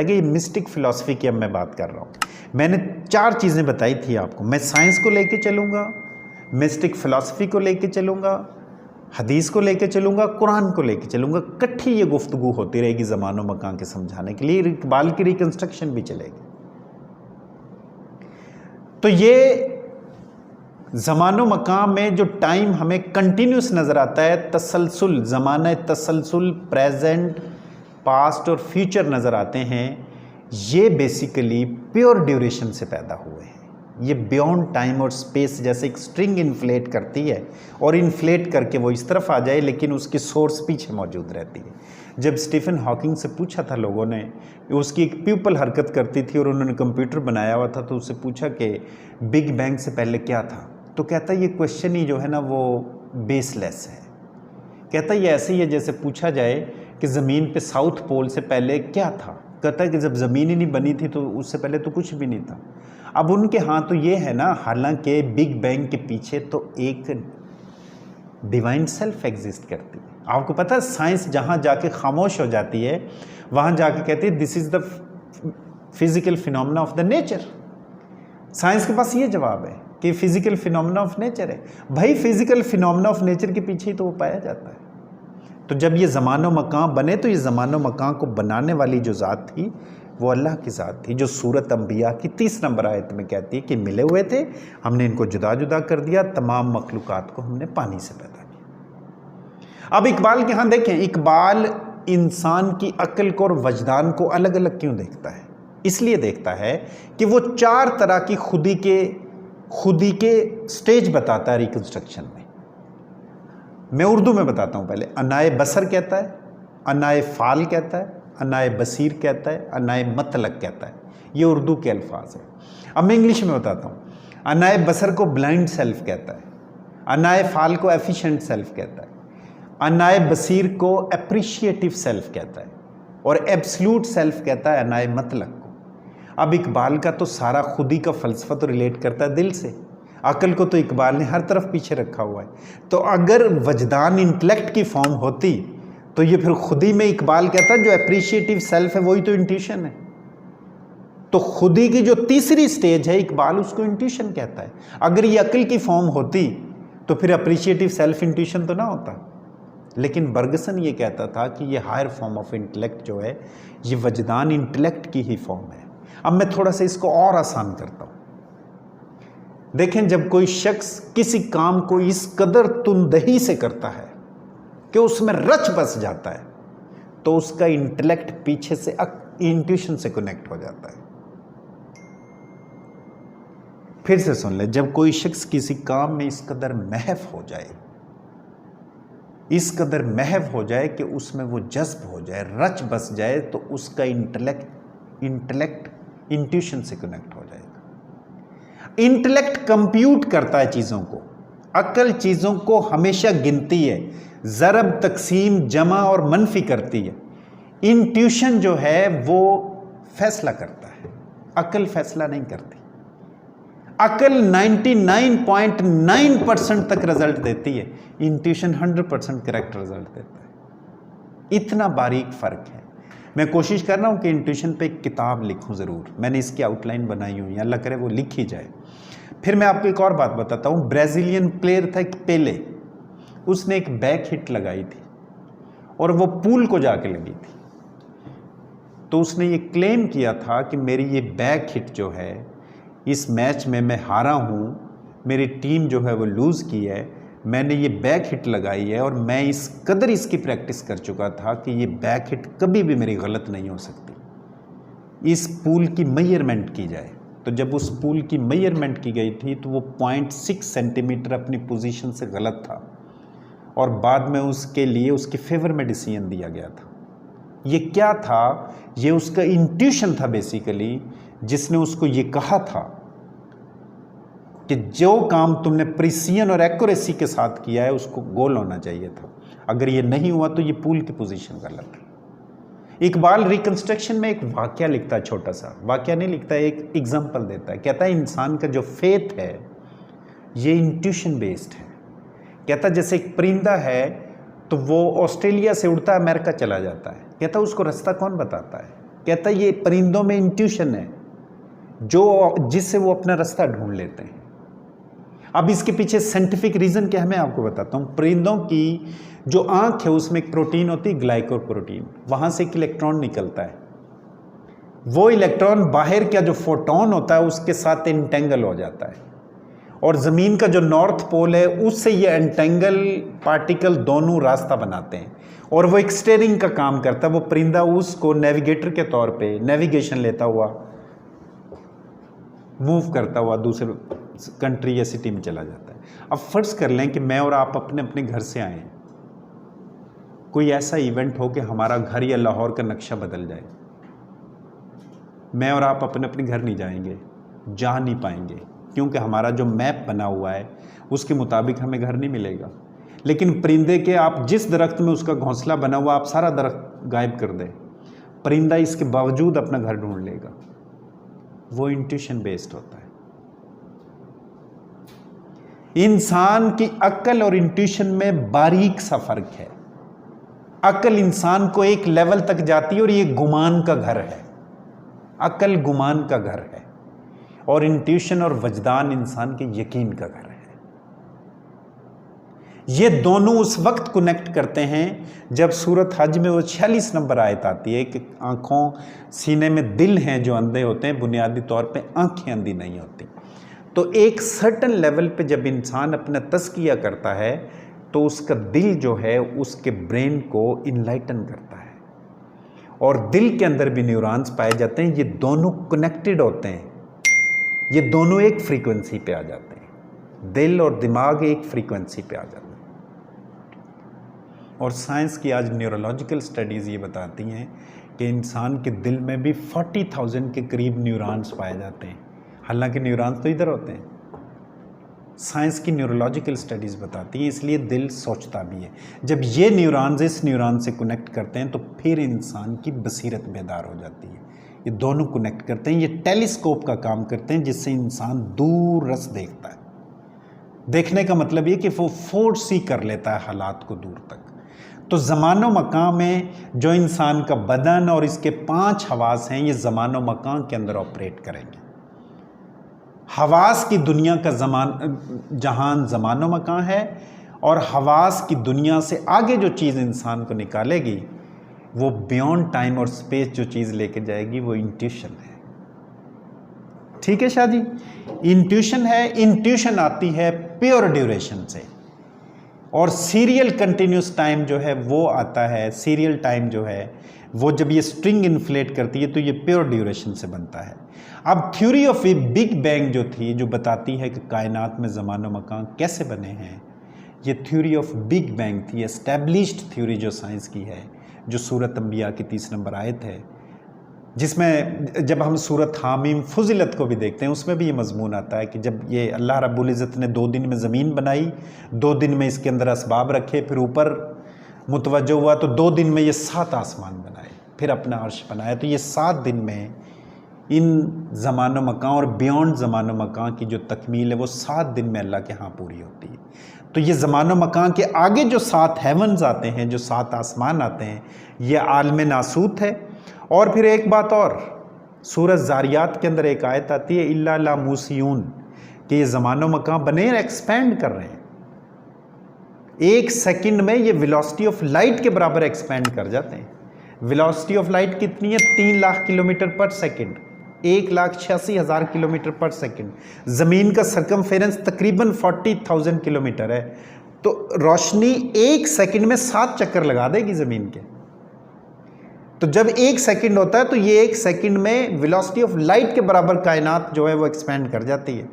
ये mistake philosophy की अब मैं बात कर रहा हूँ। मैंने 4 चीज़ें बताई थी आपको। मैं साइंस को लेके चलूँगा, मिस्टिक फिलॉसफी को लेके चलूँगा, हदीस को लेके चलूँगा, कुरान को लेके चलूँगा। इकट्ठी ये गुफ्तगू होती रहेगी ज़मानो मकान के समझाने के लिए। इकबाल की रिकंस्ट्रक्शन भी चलेगी। तो ये ज़मानो मकान में जो टाइम हमें कंटिन्यूस नज़र आता है, तसलसल, ज़माना तसलसल, प्रेजेंट, पास्ट और फ्यूचर नज़र आते हैं, ये बेसिकली प्योर ड्यूरेशन से पैदा हुए हैं। ये बियॉन्ड टाइम और स्पेस, जैसे एक स्ट्रिंग इन्फ्लेट करती है और इन्फ्लेट करके वो इस तरफ आ जाए, लेकिन उसकी सोर्स पीछे मौजूद रहती है। जब स्टीफन हॉकिंग से पूछा था लोगों ने, उसकी एक प्यूपल हरकत करती थी और उन्होंने कंप्यूटर बनाया हुआ था, तो उससे पूछा कि बिग बैंग से पहले क्या था, तो कहता ये क्वेश्चन ही जो है ना वो बेसलेस है। कहता ये ऐसे ही है जैसे पूछा जाए कि ज़मीन पे साउथ पोल से पहले क्या था। कहता है कि जब ज़मीन ही नहीं बनी थी तो उससे पहले तो कुछ भी नहीं था। अब उनके हाँ तो ये है ना, हालांकि बिग बैंग के पीछे तो एक डिवाइन सेल्फ एग्जिस्ट करती है। आपको पता है साइंस जहाँ जाके खामोश हो जाती है, वहाँ जाके कहती है this is the physical phenomena of the nature. Science के पास ये जवाब है कि फिजिकल फिनोमेना ऑफ नेचर है। भाई फिजिकल फिनोमेना ऑफ नेचर के पीछे ही तो वो पाया जाता है। तो जब ये ज़मानो मकान बने, तो ये ज़मानो मकान को बनाने वाली जो ज़ात थी वो अल्लाह की ज़ात थी, जो सूरत अंबिया की 30 नंबर आयत में कहती है कि मिले हुए थे, हमने इनको जुदा जुदा कर दिया, तमाम मखलूक़ात को हमने पानी से पैदा किया। अब इकबाल के यहाँ देखें, इकबाल इंसान की अक्ल को और वजदान को अलग अलग क्यों देखता है? इसलिए देखता है कि वो 4 तरह की खुदी के स्टेज बताता है रिकंस्ट्रक्शन में। मैं उर्दू में बताता हूँ पहले। अनाए बसर कहता है, अनाए फाल कहता है, अनाए बसीर कहता है, अनाए मतलक कहता है। ये उर्दू के अल्फाज हैं। अब मैं इंग्लिश में बताता हूँ। अनाए बसर को ब्लाइंड सेल्फ कहता है, अनाए फाल को एफिशिएंट सेल्फ कहता है, अनाए बसीर को एप्रिशिएटिव सेल्फ कहता है, और एब्सल्यूट सेल्फ कहता है अनाए मतलक को। अब इकबाल का तो सारा खुदी का फ़लसफ़ा तो रिलेट करता है दिल से। अकल को तो इकबाल ने हर तरफ पीछे रखा हुआ है। तो अगर वजदान इंटेलेक्ट की फॉर्म होती तो ये फिर खुदी में इकबाल कहता जो एप्रिशिएटिव सेल्फ है वही तो इंट्यूशन है। तो खुदी की जो तीसरी स्टेज है इकबाल उसको इंट्यूशन कहता है। अगर ये अकल की फॉर्म होती तो फिर अप्रिशिएटिव सेल्फ इंट्यूशन तो ना होता। लेकिन बर्गसन ये कहता था कि ये हायर फॉर्म ऑफ इंटेलेक्ट जो है ये वजदान इंटेलेक्ट की ही फॉर्म है। अब मैं थोड़ा सा इसको और आसान करता हूँ। देखें, जब कोई शख्स किसी काम को इस कदर तुंदही से करता है कि उसमें रच बस जाता है, तो उसका इंटेलेक्ट पीछे से इंट्यूशन से कनेक्ट हो जाता है। फिर से सुन ले, जब कोई शख्स किसी काम में इस कदर महव हो जाए, इस कदर महव हो जाए कि उसमें वो जज्ब हो जाए, रच बस जाए, तो उसका इंटेलेक्ट इंट्यूशन से कनेक्ट हो जाएगा। इंटेलेक्ट कंप्यूट करता है चीज़ों को, अकल चीज़ों को हमेशा गिनती है, ज़रब, तकसीम, जमा और मनफी करती है। इंट्यूशन जो है वो फैसला करता है, अकल फैसला नहीं करती। अकल 99.9% तक रिजल्ट देती है, इंट्यूशन 100% करेक्ट रिजल्ट देता है। इतना बारीक फ़र्क है। मैं कोशिश कर रहा हूँ कि इंट्यूशन पे एक किताब लिखूँ ज़रूर। मैंने इसकी आउटलाइन बनाई हुई है, अल्लाह करे वो लिखी जाए। फिर मैं आपको एक और बात बताता हूँ। ब्राज़ीलियन प्लेयर था एक पेले, उसने एक बैक हिट लगाई थी और वो पूल को जाके लगी थी। तो उसने ये क्लेम किया था कि मेरी ये बैक हिट जो है, इस मैच में मैं हारा हूँ, मेरी टीम जो है वो लूज़ की है, मैंने ये बैक हिट लगाई है और मैं इस कदर इसकी प्रैक्टिस कर चुका था कि ये बैक हिट कभी भी मेरी गलत नहीं हो सकती। इस पूल की मेजरमेंट की जाए, तो जब उस पूल की मेजरमेंट की गई थी तो वो 0.6 सेंटीमीटर अपनी पोजीशन से गलत था और बाद में उसके लिए उसके फेवर में डिसीजन दिया गया था। ये क्या था? ये उसका इंट्यूशन था बेसिकली, जिसने उसको ये कहा था कि जो काम तुमने प्रिसीजन और एक्यूरेसी के साथ किया है उसको गोल होना चाहिए था। अगर ये नहीं हुआ तो ये पूल की पोजीशन गलत है। इकबाल रिकंस्ट्रक्शन में एक वाकया लिखता है, छोटा सा वाकया नहीं लिखता, एक एग्जाम्पल देता है। कहता है इंसान का जो फेथ है ये इंट्यूशन बेस्ड है। कहता जैसे एक परिंदा है तो वो ऑस्ट्रेलिया से उड़ता है अमेरिका चला जाता है, कहता उसको रास्ता कौन बताता है? कहता है ये परिंदों में इंट्यूशन है जो जिससे वो अपना रास्ता ढूंढ लेते हैं। अब इसके पीछे साइंटिफिक रीजन क्या है मैं आपको बताता हूँ। परिंदों की जो आंख है उसमें एक प्रोटीन होती है ग्लाइकोप्रोटीन, वहां से एक इलेक्ट्रॉन निकलता है। वो इलेक्ट्रॉन बाहर का जो फोटोन होता है उसके साथ एंटेंगल हो जाता है और ज़मीन का जो नॉर्थ पोल है उससे ये एंटेंगल पार्टिकल दोनों रास्ता बनाते हैं और वो एक स्टीयरिंग का काम करता है। वो परिंदा उसको नेविगेटर के तौर पे नेविगेशन लेता हुआ मूव करता हुआ दूसरे कंट्री या सिटी में चला जाता है। अब फर्ज कर लें कि मैं और आप अपने अपने घर से आए, कोई ऐसा इवेंट हो कि हमारा घर या लाहौर का नक्शा बदल जाए। मैं और आप अपने अपने घर नहीं जाएंगे, जा नहीं पाएंगे, क्योंकि हमारा जो मैप बना हुआ है उसके मुताबिक हमें घर नहीं मिलेगा। लेकिन परिंदे के आप जिस दरख्त में उसका घोंसला बना हुआ आप सारा दरख्त गायब कर दें, परिंदा इसके बावजूद अपना घर ढूंढ लेगा। वो इंट्यूशन बेस्ड होता है। इंसान की अक्ल और इंट्यूशन में बारीक सा फर्क है। अक्ल इंसान को एक लेवल तक जाती है और ये गुमान का घर है। अक्ल गुमान का घर है और इंट्यूशन और वजदान इंसान के यकीन का घर है। ये दोनों उस वक्त कनेक्ट करते हैं जब सूरत हज में वो 46 नंबर आयत आती है कि आंखों सीने में दिल हैं जो अंधे होते हैं, बुनियादी तौर पे आंखें अंधी नहीं होती। तो एक सर्टन लेवल पे जब इंसान अपना तज़किया करता है तो उसका दिल जो है उसके ब्रेन को इनलाइटन करता है और दिल के अंदर भी न्यूरॉन्स पाए जाते हैं। ये दोनों कनेक्टेड होते हैं, ये दोनों एक फ्रीक्वेंसी पे आ जाते हैं। दिल और दिमाग एक फ्रीक्वेंसी पे आ जाते हैं। और साइंस की आज न्यूरोलॉजिकल स्टडीज़ ये बताती हैं कि इंसान के दिल में भी 40,000 के करीब न्यूरॉन्स पाए जाते हैं। हालांकि न्यूरॉन्स तो इधर होते हैं। साइंस की न्यूरोलॉजिकल स्टडीज़ बताती है, इसलिए दिल सोचता भी है। जब ये न्यूरॉन्स इस न्यूरॉन से कनेक्ट करते हैं तो फिर इंसान की बसीरत बेदार हो जाती है। ये दोनों कनेक्ट करते हैं, ये टेलीस्कोप का काम करते हैं जिससे इंसान दूर रस देखता है। देखने का मतलब ये कि वो फोर्सी कर लेता है हालात को दूर तक। तो ज़मानो मकान में जो इंसान का बदन और इसके 5 हवास हैं, ये ज़मानो मकान के अंदर ऑपरेट करेंगे। हवास की दुनिया का जहान ज़मानो मकान है और हवास की दुनिया से आगे जो चीज़ इंसान को निकालेगी वो बियॉन्ड टाइम और स्पेस जो चीज़ लेके जाएगी वो इंट्यूशन है। ठीक है शाह जी, इंट्यूशन है। इंट्यूशन आती है प्योर ड्यूरेशन से और सीरियल कंटिन्यूस टाइम जो है वो आता है। सीरियल टाइम जो है वो जब ये स्ट्रिंग इन्फ्लेट करती है तो ये प्योर ड्यूरेशन से बनता है। अब theory of a big bang जो थी, जो बताती है कि कायनात में ज़मानो मकान कैसे बने हैं, ये थ्योरी ऑफ बिग बैंग थी, एस्टैब्लिश्ड थ्योरी जो साइंस की है, जो सूरत अंबिया की 30 नंबर आयत है, जिसमें जब हम सूरत हामीम फुजिलत को भी देखते हैं उसमें भी ये मजमून आता है कि जब ये अल्लाह रब्बुल इज़्ज़त ने 2 दिन में ज़मीन बनाई, 2 दिन में इसके अंदर असबाब रखे, फिर ऊपर मुतवज्जो हुआ तो 2 दिन में ये 7 आसमान बनाए, फिर अपना अर्श बनाया। तो ये 7 दिन में इन ज़मानो मकान और बियॉन्ड ज़मानो मकान की जो तकमील है वो 7 दिन में अल्लाह के यहाँ पूरी होती है। तो ये ज़मानो मकान के आगे जो 7 हेवन्स आते हैं, जो 7 आसमान आते हैं, ये आलम नासूत है। और फिर एक बात और, सूरत ज़ारियात के अंदर एक आयत आती है इल्ला ला मूसियून, कि ये ज़मानो मकान बने एक्सपेंड कर रहे हैं। 1 सेकंड में ये वेलोसिटी ऑफ लाइट के बराबर एक्सपेंड कर जाते हैं। वेलोसिटी ऑफ लाइट कितनी है? 3 लाख किलोमीटर पर सेकंड, 1,86,000 किलोमीटर पर सेकंड। ज़मीन का सरकमफेरेंस तकरीबन 40,000 किलोमीटर है। तो रोशनी 1 सेकंड में 7 चक्कर लगा देगी ज़मीन के। तो जब 1 सेकंड होता है तो ये 1 सेकंड में वेलोसिटी ऑफ लाइट के बराबर कायनात जो है वो एक्सपेंड कर जाती है।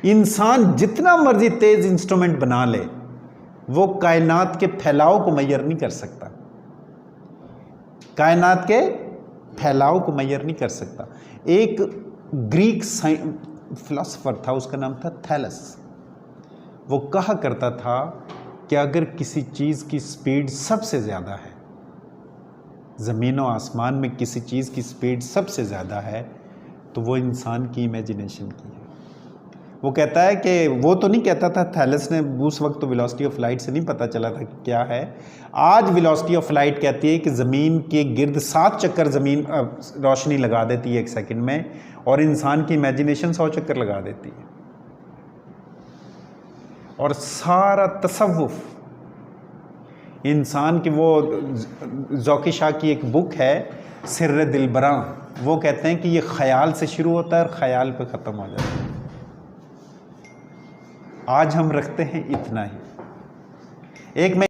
इंसान जितना मर्जी तेज़ इंस्ट्रूमेंट बना ले वो कायनात के फैलाव को मैयर नहीं कर सकता, कायनात के फैलाव को मैयर नहीं कर सकता। एक ग्रीक फिलोसोफर था, उसका नाम था थैलस। वो कहा करता था कि अगर किसी चीज़ की स्पीड सबसे ज़्यादा है, ज़मीन और आसमान में किसी चीज़ की स्पीड सबसे ज़्यादा है, तो वो इंसान की इमेजिनेशन की है। वो कहता है कि वो तो नहीं कहता था थैलस ने उस वक्त तो वेलोसिटी ऑफ लाइट से नहीं पता चला था कि क्या है। आज वेलोसिटी ऑफ लाइट कहती है कि ज़मीन के गिर्द 7 चक्कर ज़मीन रोशनी लगा देती है 1 सेकंड में, और इंसान की इमेजिनेशन 100 चक्कर लगा देती है। और सारा तसव्वुफ इंसान की, वो ज़ौकी शाह की एक बुक है सिर्र दिलबरां, वो कहते हैं कि ये ख्याल से शुरू होता है और ख्याल पे ख़त्म हो जाता है। आज हम रखते हैं इतना ही। एक मैं